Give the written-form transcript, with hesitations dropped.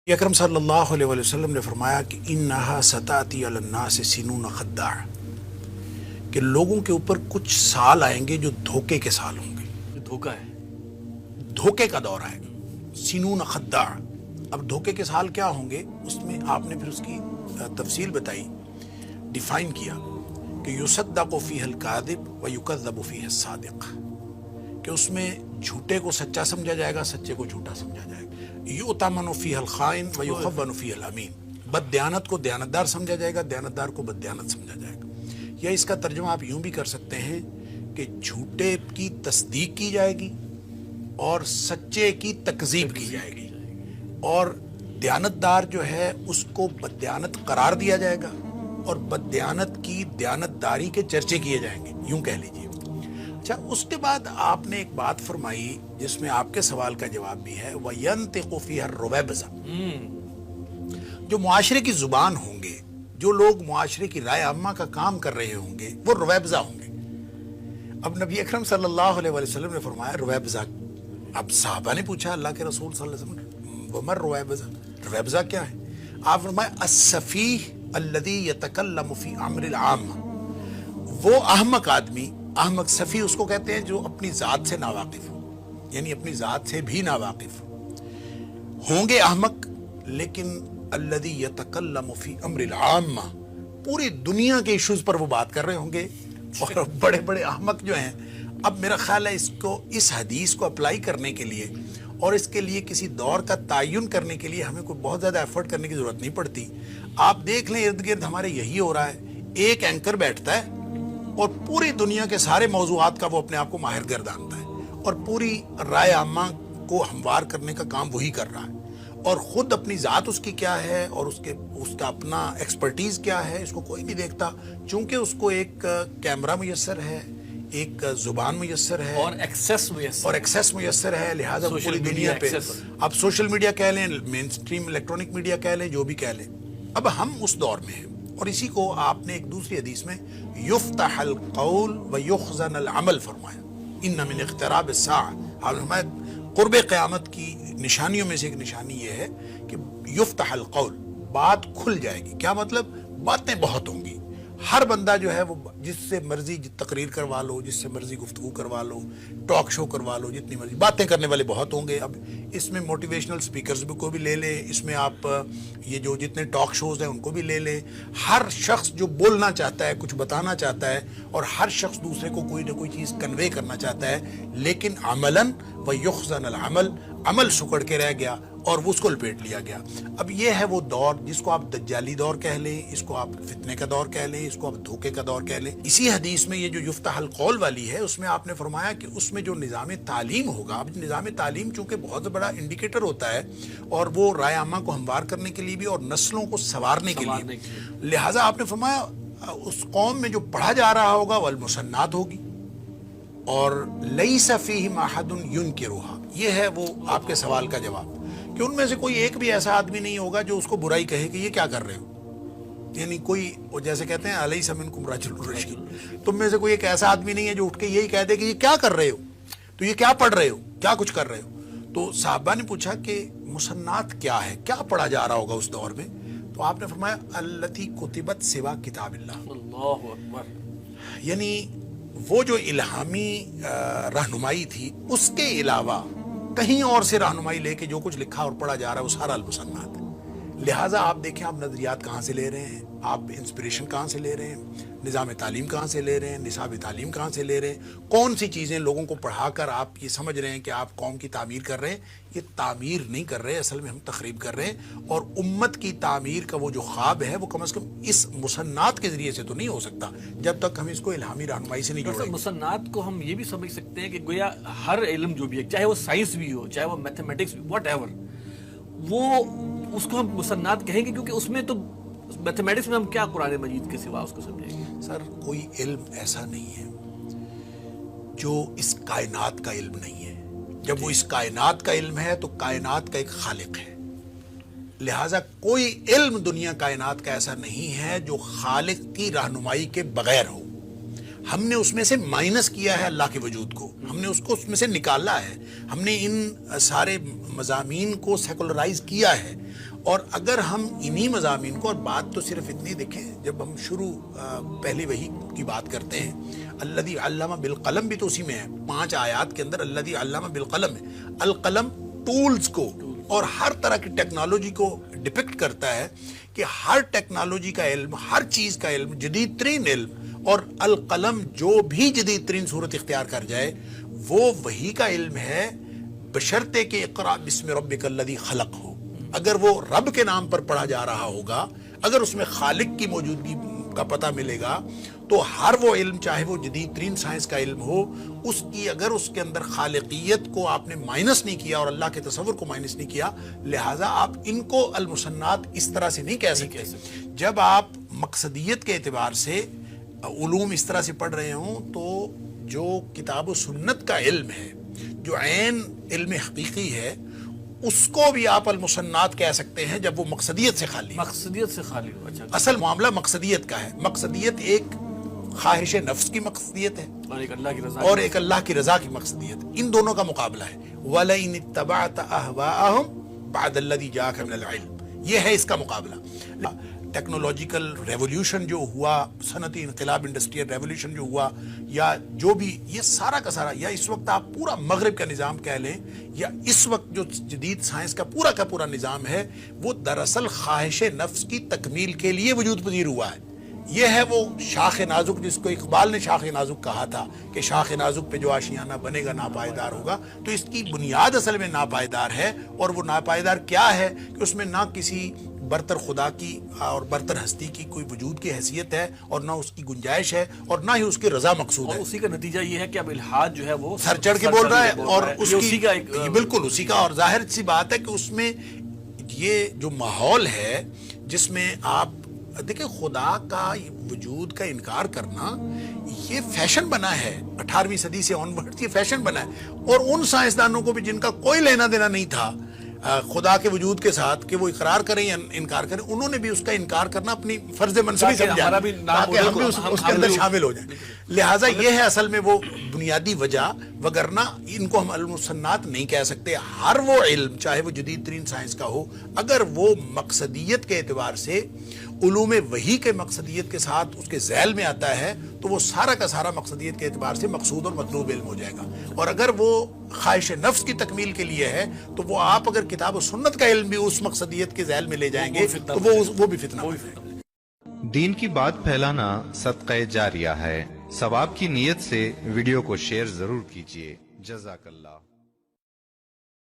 اکرم صلی اللہ علیہ وسلم نے فرمایا کہ انہا ستاتی علی الناس سنون خداع، کہ لوگوں کے اوپر کچھ سال آئیں گے جو دھوکے کے سال ہوں گے. جو دھوکہ ہے، دھوکے کا دور آئے گا. سنون خداع. اب دھوکے کے سال کیا ہوں گے، اس میں آپ نے پھر اس کی تفصیل بتائی، ڈیفائن کیا کہ یصدق فیہ الکاذب ویکذب فیہ الصادق، کہ اس میں جھوٹے کو سچا سمجھا جائے گا، سچے کو جھوٹا سمجھا جائے گا. یؤتمن فیہ الخائن ویخون فیہ الامین، بد دیانت کو دیانتدار سمجھا جائے گا، دیانتدار کو بد دیانت سمجھا جائے گا. یا اس کا ترجمہ آپ یوں بھی کر سکتے ہیں کہ جھوٹے کی تصدیق کی جائے گی اور سچے کی تکذیب کی جائے گی، اور دیانتدار جو ہے اس کو بد دیانت قرار دیا جائے گا اور بد دیانت کی دیانتداری کے چرچے کیے جائیں گے، یوں کہہ لیجیے. اچھا، اس کے بعد آپ نے ایک بات فرمائی جس میں آپ کے سوال کا جواب بھی ہے، وَيَنْتِقُ فِيهَا الرُّوَيْبَضَةُ، جو معاشرے کی زبان ہوں گے، جو لوگ معاشرے کی رائے عامہ کا کام کر رہے ہوں گے، وہ رویبضہ ہوں گے. اب نبی اکرم صلی اللہ علیہ وسلم نے فرمایا رویبضہ. اب صحابہ نے پوچھا اللہ کے رسول صلی اللہ علیہ وسلم وَمَا الرُّوَيْبَضَةُ، رویبضہ کیا ہے؟ آپ فرمایا السفیہ الذی یتکلم فی امر العامہ، وہ احمق آدمی، احمق صفی اس کو کہتے ہیں جو اپنی ذات سے ناواقف ہو، یعنی اپنی ذات سے بھی ناواقف ہوں گے احمق، لیکن الذی یتکلم فی امر العامہ، پوری دنیا کے ایشوز پر وہ بات کر رہے ہوں گے. اور بڑے بڑے احمق جو ہیں، اب میرا خیال ہے اس حدیث کو اپلائی کرنے کے لیے اور اس کے لیے کسی دور کا تعین کرنے کے لیے ہمیں کوئی بہت زیادہ ایفرٹ کرنے کی ضرورت نہیں پڑتی. آپ دیکھ لیں ارد گرد ہمارے یہی ہو رہا ہے، ایک اینکر بیٹھتا ہے اور پوری دنیا کے سارے موضوعات کا وہ اپنے آپ کو ماہر گردانتا ہے اور پوری رائے عامہ کو ہموار کرنے کا کام وہی کر رہا ہے، اور خود اپنی ذات اس کی کیا ہے اور اس کا اپنا ایکسپرٹیز کیا ہے اس کو کوئی نہیں دیکھتا. چونکہ اس کو ایک کیمرہ میسر ہے، ایک زبان میسر ہے اور ایکسیس میسر ہے، لہٰذا پوری دنیا پہ اب سوشل میڈیا کہہ لیں، مین سٹریم الیکٹرانک میڈیا کہہ لیں، جو بھی کہہ لیں. اب ہم اس دور میں ہیں، اور اسی کو آپ نے ایک دوسری حدیث میں یفتح القول ویخزن العمل فرمایا. ان من اقتراب الساعہ، آپ نے فرمایا قرب قیامت کی نشانیوں میں سے ایک نشانی یہ ہے کہ یفتح القول، بات کھل جائے گی. کیا مطلب؟ باتیں بہت ہوں گی، ہر بندہ جو ہے وہ جس سے مرضی تقریر کروا لو، جس سے مرضی گفتگو کروا لو، ٹاک شو کروا لو، جتنی مرضی باتیں کرنے والے بہت ہوں گے. اب اس میں موٹیویشنل سپیکرز کو بھی لے لیں، اس میں آپ یہ جو جتنے ٹاک شوز ہیں ان کو بھی لے لیں. ہر شخص جو بولنا چاہتا ہے، کچھ بتانا چاہتا ہے، اور ہر شخص دوسرے کو کوئی نہ کوئی چیز کنوے کرنا چاہتا ہے، لیکن عملاً ویخزن العمل، عمل سکڑ کے رہ گیا اور وہ اس کو لپیٹ لیا گیا. اب یہ ہے وہ دور جس کو آپ دجالی دور کہہ لیں، اس کو آپ فتنے کا دور کہہ لیں، اس کو آپ دھوکے کا دور کہہ لیں. اسی حدیث میں یہ جو یفتح القول والی ہے، اس میں آپ نے فرمایا کہ اس میں جو نظام تعلیم ہوگا، اب نظام تعلیم چونکہ بہت بڑا انڈیکیٹر ہوتا ہے اور وہ رائے عامہ کو ہموار کرنے کے لیے بھی اور نسلوں کو سنوارنے کے لیے، لہٰذا آپ نے فرمایا اس قوم میں جو پڑھا جا رہا ہوگا والمسنات ہوگی، اور لیس فیہم احد ینکرھا. یہ ہے وہ آپ کے سوال کا جواب کہ ان میں سے کوئی ایک بھی ایسا آدمی نہیں ہوگا جو اس کو برائی کہے کہ یہ کیا کر رہے ہو. یعنی کوئی، وہ جیسے کہتے ہیں الیس منکم رجل رشید، تم میں سے کوئی ایک ایسا آدمی نہیں ہے جو اٹھ کے یہی کہہ دے کہ یہ کیا کر رہے ہو، تو یہ کیا پڑھ رہے ہو، کیا کچھ کر رہے ہو. تو صحابہ نے پوچھا کہ مسنات کیا ہے، کیا پڑھا جا رہا ہوگا اس دور میں؟ تو آپ نے فرمایا التی کتبت سوا کتاب اللہ. اللہ اکبر. یعنی وہ جو الہامی رہنمائی تھی اس کے علاوہ کہیں اور سے رہنمائی لے کے جو کچھ لکھا اور پڑھا جا رہا ہے وہ سارا المسنات ہے. لہٰذا آپ دیکھیں آپ نظریات کہاں سے لے رہے ہیں، آپ انسپریشن کہاں سے لے رہے ہیں، نظام تعلیم کہاں سے لے رہے ہیں، نصاب تعلیم کہاں سے لے رہے ہیں، کون سی چیزیں لوگوں کو پڑھا کر آپ یہ سمجھ رہے ہیں کہ آپ قوم کی تعمیر کر رہے ہیں. یہ تعمیر نہیں کر رہے، اصل میں ہم تخریب کر رہے ہیں. اور امت کی تعمیر کا وہ جو خواب ہے وہ کم از کم اس مسنات کے ذریعے سے تو نہیں ہو سکتا جب تک ہم اس کو الہامی رہنمائی سے نہیں جوڑیں گے. مسنات کو ہم یہ بھی سمجھ سکتے ہیں کہ گویا ہر علم جو بھی ہے، چاہے وہ سائنس بھی ہو، چاہے وہ میتھمیٹکس بھی، واٹ ایور، وہ اس کو ہم مسنات کہیں گے، کیونکہ اس میں تو میتھمیٹکس میں ہم کیا قرآن مجید کے سوا اس کو سمجھیں گے. سر کوئی علم ایسا نہیں ہے جو اس کائنات کا علم نہیں ہے. جب وہ اس کائنات کا علم ہے تو کائنات کا ایک خالق ہے، لہٰذا کوئی علم دنیا کائنات کا ایسا نہیں ہے جو خالق کی رہنمائی کے بغیر ہو. ہم نے اس میں سے مائنس کیا ہے اللہ کے وجود کو، ہم نے اس کو اس میں سے نکالا ہے، ہم نے ان سارے مضامین کو سیکولرائز کیا ہے اور اگر ہم انہی مضامین کو, اور بات تو صرف اتنی دیکھیں, جب ہم شروع پہلی وحی کی بات کرتے ہیں, الذی علم بالقلم بھی تو اسی میں ہے, 5 آیات کے اندر الذی علم بالقلم ہے. القلم ٹولز کو اور ہر طرح کی ٹیکنالوجی کو ڈپکٹ کرتا ہے کہ ہر ٹیکنالوجی کا علم, ہر چیز کا علم, جدید ترین علم, اور القلم جو بھی جدید ترین صورت اختیار کر جائے وہ وحی کا علم ہے, بشرطے کہ اقرا بسم ربک الذی خلق ہو. اگر وہ رب کے نام پر پڑھا جا رہا ہوگا, اگر اس میں خالق کی موجودگی کا پتہ ملے گا, تو ہر وہ علم, چاہے وہ جدید ترین سائنس کا علم ہو, اس کی اگر اس کے اندر خالقیت کو آپ نے مائنس نہیں کیا اور اللہ کے تصور کو مائنس نہیں کیا, لہٰذا آپ ان کو المسنات اس طرح سے نہیں کہہ سکتے. جب آپ مقصدیت کے اعتبار سے علوم اس طرح سے پڑھ رہے ہوں, تو جو کتاب و سنت کا علم ہے, جو عین علم حقیقی ہے, اس کو بھی آپ المسنات کہہ سکتے ہیں جب وہ مقصدیت سے خالی, مقصدیت سے خالی ہو. اچھا, اصل معاملہ مقصدیت کا ہے. مقصدیت ایک خواہش نفس کی مقصدیت ہے, اور ایک اللہ کی رضا, اور ایک اللہ کی رضا کی مقصدیت. ان دونوں کا مقابلہ ہے. وَلَئِنِ اتَّبَعْتَ أَهْوَاءَهُمْ بَعْدَ الَّذِي جَاءَكَ مِنَ الْعِلْمِ, یہ ہے اس کا مقابلہ. ٹیکنالوجیکل ریولیوشن جو ہوا, صنعتی انقلاب, انڈسٹریل ریولیوشن جو ہوا, یا جو بھی یہ سارا کا سارا, یا اس وقت آپ پورا مغرب کا نظام کہہ لیں, یا اس وقت جو جدید سائنس کا پورا نظام ہے, وہ دراصل خواہش نفس کی تکمیل کے لیے وجود پذیر ہوا ہے. یہ ہے وہ شاخ نازک جس کو اقبال نے شاخ نازک کہا تھا کہ شاخ نازک پہ جو آشیانہ بنے گا ناپائیدار ہوگا. تو اس کی بنیاد اصل میں ناپائیدار ہے, اور وہ ناپائیدار کیا ہے کہ اس میں نہ کسی برتر خدا کی اور برتر ہستی کی کوئی وجود کی حیثیت ہے, اور نہ اس کی گنجائش ہے, اور نہ ہی اس کی رضا مقصود ہے. اور اسی کا نتیجہ یہ ہے کہ اب الحاد جو ہے وہ سر چڑھ کے بول رہا ہے, اور اس اسی کا ایک بالکل اسی کا. اور ظاہر سی بات ہے کہ اس میں یہ جو ماحول ہے جس میں آپ دیکھیں, خدا کا وجود کا انکار کرنا یہ فیشن بنا ہے 18ویں صدی سے آن ورڈ, یہ فیشن بنا ہے. اور ان سائنسدانوں کو بھی جن کا کوئی لینا دینا نہیں تھا خدا کے وجود کے ساتھ کہ وہ اقرار کریں یا انکار کریں, انہوں نے بھی اس کا انکار کرنا اپنی فرض منصبی سمجھا تاکہ ہم بھی اس کے اندر شامل ہو جائیں. لہٰذا یہ ہے اصل میں وہ بنیادی وجہ, وگرنہ ان کو ہم المسنات نہیں کہہ سکتے. ہر وہ علم, چاہے وہ جدید ترین سائنس کا ہو, اگر وہ مقصدیت کے اعتبار سے علوم وحی کے مقصدیت کے ساتھ اس کے ذیل میں آتا ہے, تو وہ سارا کا سارا مقصدیت کے اعتبار سے مقصود اور مطلوب علم ہو جائے گا. اور اگر وہ خواہش نفس کی تکمیل کے لیے ہے, تو وہ آپ اگر کتاب و سنت کا علم بھی اس مقصدیت کے ذیل میں لے جائیں گے تو وہ بھی فتنہ ہے. دین کی بات پھیلانا صدقہ جاریہ ہے. ثواب کی نیت سے ویڈیو کو شیئر ضرور کیجیے. جزاک اللہ.